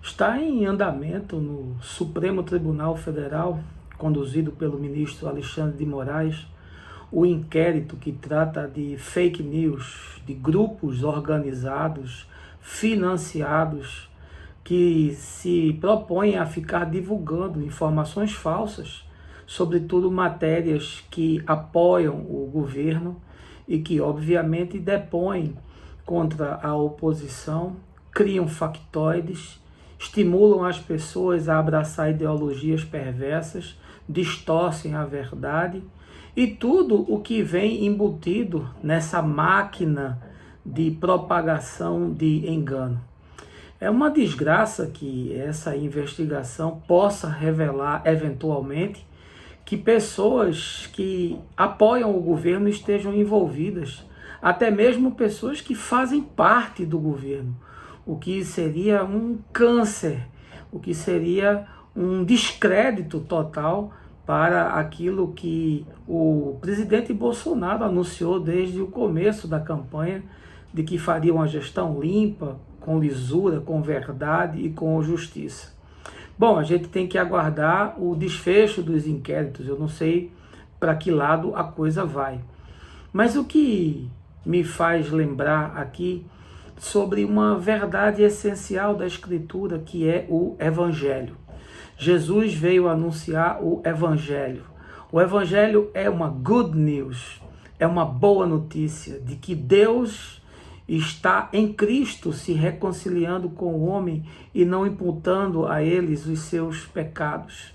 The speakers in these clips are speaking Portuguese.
Está em andamento no Supremo Tribunal Federal, conduzido pelo ministro Alexandre de Moraes, o inquérito que trata de fake news, de grupos organizados, financiados, que se propõem a ficar divulgando informações falsas, sobretudo matérias que apoiam o governo e que, obviamente, depõem contra a oposição, criam factoides, estimulam as pessoas a abraçar ideologias perversas, distorcem a verdade e tudo o que vem embutido nessa máquina de propagação de engano. É uma desgraça que essa investigação possa revelar, eventualmente, que pessoas que apoiam o governo estejam envolvidas, até mesmo pessoas que fazem parte do governo, o que seria um câncer, o que seria um descrédito total para aquilo que o presidente Bolsonaro anunciou desde o começo da campanha, de que faria uma gestão limpa, com lisura, com verdade e com justiça. Bom, a gente tem que aguardar o desfecho dos inquéritos, eu não sei para que lado a coisa vai. Mas o que me faz lembrar aqui sobre uma verdade essencial da Escritura, que é o Evangelho. Jesus veio anunciar o Evangelho. O Evangelho é uma good news, é uma boa notícia de que Deus está em Cristo se reconciliando com o homem e não imputando a eles os seus pecados.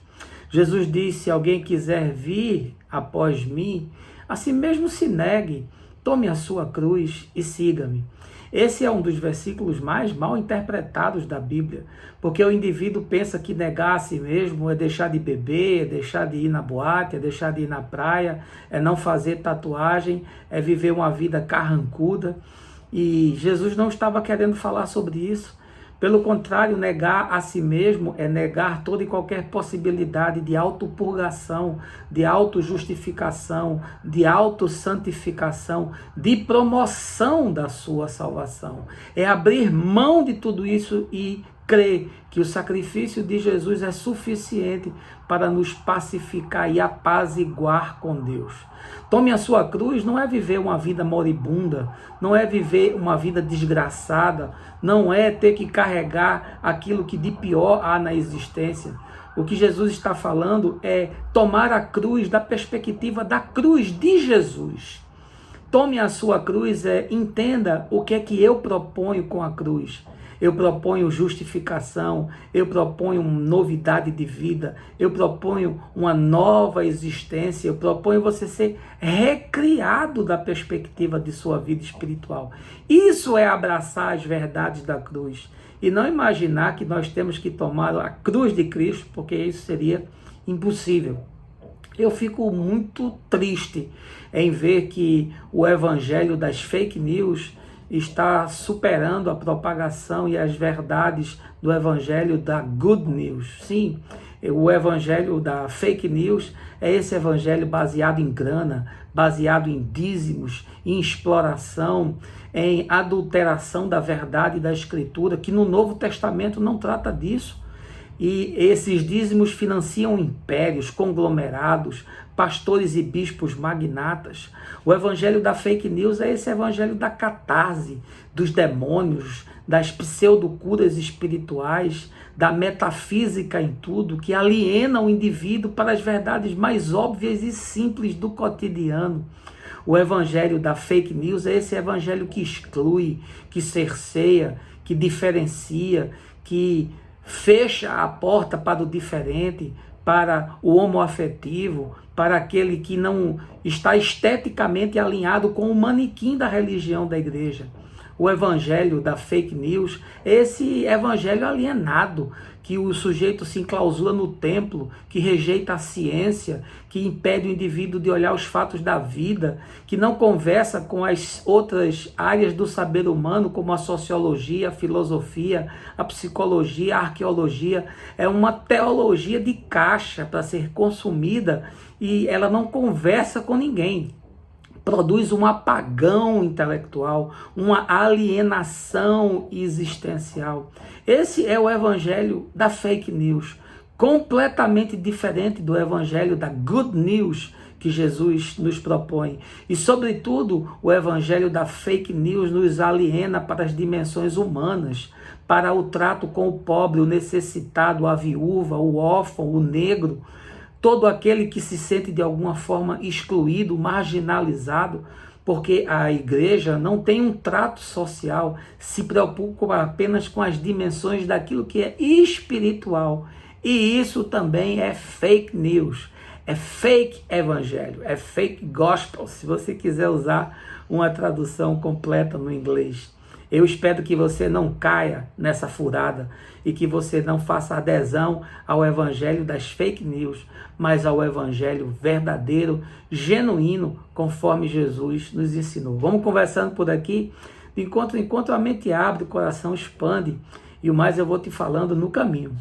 Jesus disse: se alguém quiser vir após mim, assim mesmo se negue, tome a sua cruz e siga-me. Esse é um dos versículos mais mal interpretados da Bíblia, porque o indivíduo pensa que negar a si mesmo é deixar de beber, é deixar de ir na boate, é deixar de ir na praia, é não fazer tatuagem, é viver uma vida carrancuda. E Jesus não estava querendo falar sobre isso. Pelo contrário, negar a si mesmo é negar toda e qualquer possibilidade de autopurgação, de autojustificação, de autossantificação, de promoção da sua salvação. É abrir mão de tudo isso e crer que o sacrifício de Jesus é suficiente para nos pacificar e apaziguar com Deus. Tome a sua cruz não é viver uma vida moribunda, não é viver uma vida desgraçada, não é ter que carregar aquilo que de pior há na existência. O que Jesus está falando é tomar a cruz da perspectiva da cruz de Jesus. Tome a sua cruz, entenda o que é que eu proponho com a cruz. Eu proponho justificação, eu proponho novidade de vida, eu proponho uma nova existência, eu proponho você ser recriado da perspectiva de sua vida espiritual. Isso é abraçar as verdades da cruz e não imaginar que nós temos que tomar a cruz de Cristo, porque isso seria impossível. Eu fico muito triste em ver que o evangelho das fake news está superando a propagação e as verdades do evangelho da good news. Sim, o evangelho da fake news é esse evangelho baseado em grana, baseado em dízimos, em exploração, em adulteração da verdade da Escritura, que no Novo Testamento não trata disso. E esses dízimos financiam impérios, conglomerados, pastores e bispos magnatas. O evangelho da fake news é esse evangelho da catarse, dos demônios, das pseudocuras espirituais, da metafísica em tudo, que aliena o indivíduo para as verdades mais óbvias e simples do cotidiano. O evangelho da fake news é esse evangelho que exclui, que cerceia, que diferencia, que fecha a porta para o diferente, para o homoafetivo, para aquele que não está esteticamente alinhado com o manequim da religião da igreja. O evangelho da fake news, esse evangelho alienado, que o sujeito se enclausura no templo, que rejeita a ciência, que impede o indivíduo de olhar os fatos da vida, que não conversa com as outras áreas do saber humano, como a sociologia, a filosofia, a psicologia, a arqueologia. É uma teologia de caixa para ser consumida e ela não conversa com ninguém. produz um apagão intelectual, uma alienação existencial. Esse é o evangelho da fake news, completamente diferente do evangelho da good news que Jesus nos propõe. E, sobretudo, o evangelho da fake news nos aliena para as dimensões humanas, para o trato com o pobre, o necessitado, a viúva, o órfão, o negro, todo aquele que se sente de alguma forma excluído, marginalizado, porque a igreja não tem um trato social, se preocupa apenas com as dimensões daquilo que é espiritual. E isso também é fake news, é fake evangelho, é fake gospel, se você quiser usar uma tradução completa no inglês. Eu espero que você não caia nessa furada e que você não faça adesão ao evangelho das fake news, mas ao evangelho verdadeiro, genuíno, conforme Jesus nos ensinou. Vamos conversando por aqui, de encontro em encontro a mente abre, o coração expande, e o mais eu vou te falando no caminho.